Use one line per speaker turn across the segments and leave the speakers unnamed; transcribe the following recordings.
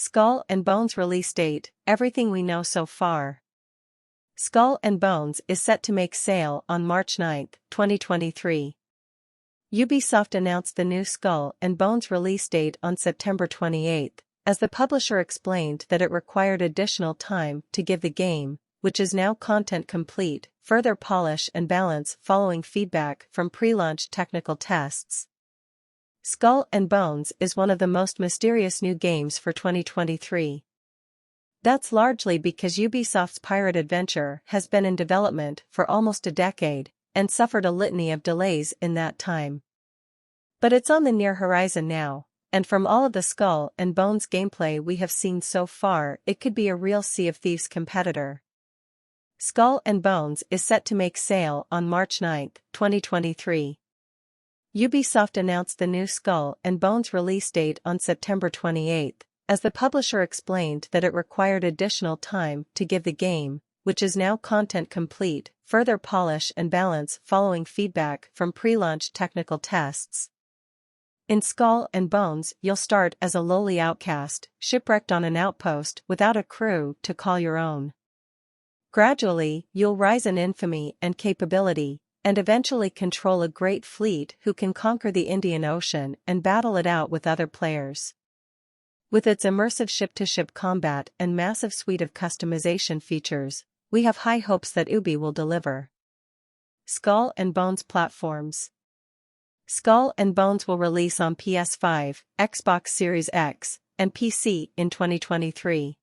Skull and Bones release date, everything we know so far. Skull and Bones is set to make sale on March 9, 2023. Ubisoft announced the new Skull and Bones release date on September 28, as the publisher explained that it required additional time to give the game, which is now content complete, further polish and balance following feedback from pre-launch technical tests. Skull and Bones is one of the most mysterious new games for 2023. That's largely because Ubisoft's pirate adventure has been in development for almost a decade, and suffered a litany of delays in that time. But it's on the near horizon now, and from all of the Skull and Bones gameplay we have seen so far, it could be a real Sea of Thieves competitor. Skull and Bones is set to make sale on March 9, 2023. Ubisoft announced the new Skull and Bones release date on September 28, as the publisher explained that it required additional time to give the game, which is now content complete, further polish and balance following feedback from pre-launch technical tests. In Skull and Bones, you'll start as a lowly outcast, shipwrecked on an outpost without a crew to call your own. Gradually, you'll rise in infamy and capability, and eventually control a great fleet who can conquer the Indian Ocean and battle it out with other players. With its immersive ship-to-ship combat and massive suite of customization features, we have high hopes that Ubi will deliver. Skull and Bones platforms. Skull and Bones will release on PS5, Xbox Series X, and PC in 2023.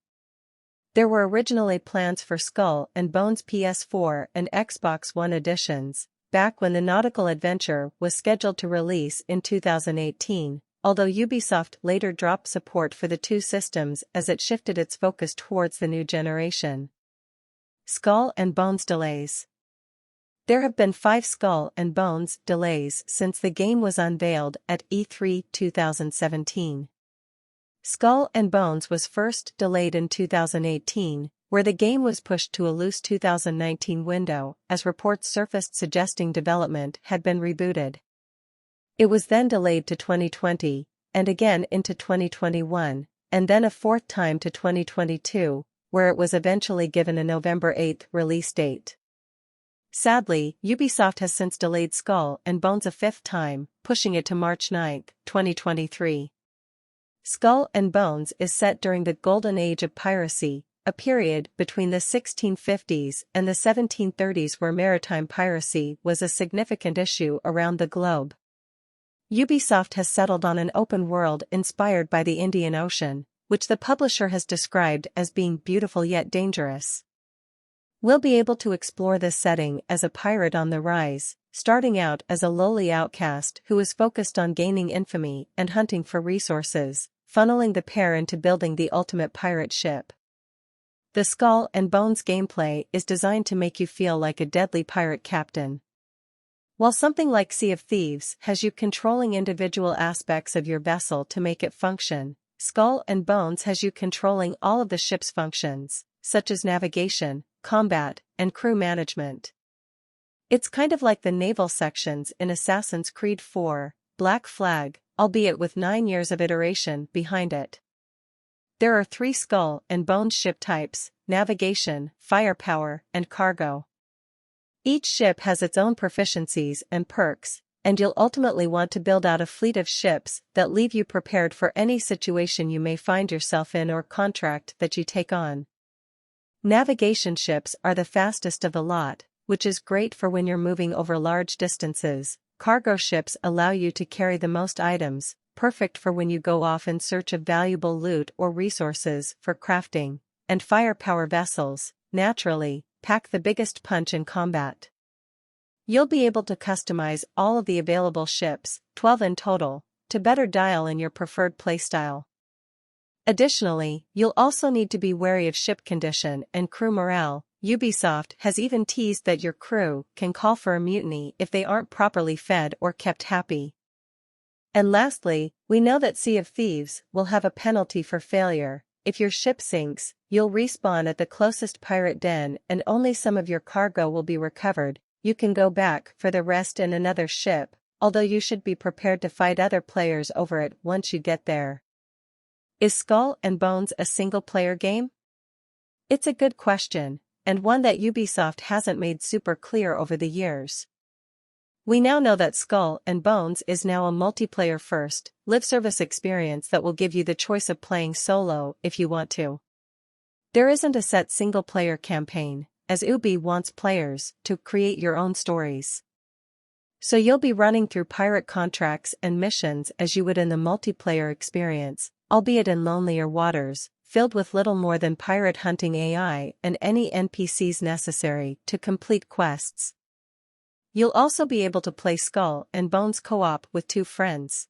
There were originally plans for Skull and Bones PS4 and Xbox One editions, back when the nautical adventure was scheduled to release in 2018, although Ubisoft later dropped support for the two systems as it shifted its focus towards the new generation. Skull and Bones delays. There have been 5 Skull and Bones delays since the game was unveiled at E3 2017. Skull and Bones was first delayed in 2018, where the game was pushed to a loose 2019 window, as reports surfaced suggesting development had been rebooted. It was then delayed to 2020, and again into 2021, and then a fourth time to 2022, where it was eventually given a November 8 release date. Sadly, Ubisoft has since delayed Skull and Bones a fifth time, pushing it to March 9, 2023. Skull and Bones is set during the Golden Age of piracy, a period between the 1650s and the 1730s where maritime piracy was a significant issue around the globe. Ubisoft has settled on an open world inspired by the Indian Ocean, which the publisher has described as being beautiful yet dangerous. We'll be able to explore this setting as a pirate on the rise, starting out as a lowly outcast who is focused on gaining infamy and hunting for resources, funneling the pair into building the ultimate pirate ship. The Skull and Bones gameplay is designed to make you feel like a deadly pirate captain. While something like Sea of Thieves has you controlling individual aspects of your vessel to make it function, Skull and Bones has you controlling all of the ship's functions, such as navigation, combat, and crew management. It's kind of like the naval sections in Assassin's Creed 4, Black Flag, albeit with 9 years of iteration behind it. There are 3 Skull and Bones ship types: navigation, firepower, and cargo. Each ship has its own proficiencies and perks, and you'll ultimately want to build out a fleet of ships that leave you prepared for any situation you may find yourself in or contract that you take on. Navigation ships are the fastest of the lot, which is great for when you're moving over large distances. Cargo ships allow you to carry the most items, perfect for when you go off in search of valuable loot or resources for crafting. And firepower vessels, naturally, pack the biggest punch in combat. You'll be able to customize all of the available ships, 12 in total, to better dial in your preferred playstyle. Additionally, you'll also need to be wary of ship condition and crew morale. Ubisoft has even teased that your crew can call for a mutiny if they aren't properly fed or kept happy. And lastly, we know that Sea of Thieves will have a penalty for failure. If your ship sinks, you'll respawn at the closest pirate den and only some of your cargo will be recovered. You can go back for the rest in another ship, although you should be prepared to fight other players over it once you get there. Is Skull and Bones a single-player game? It's a good question, and one that Ubisoft hasn't made super clear over the years. We now know that Skull and Bones is now a multiplayer-first, live-service experience that will give you the choice of playing solo if you want to. There isn't a set single-player campaign, as Ubi wants players to create your own stories. So you'll be running through pirate contracts and missions as you would in the multiplayer experience, albeit in lonelier waters, filled with little more than pirate hunting AI and any NPCs necessary to complete quests. You'll also be able to play Skull and Bones co-op with 2 friends.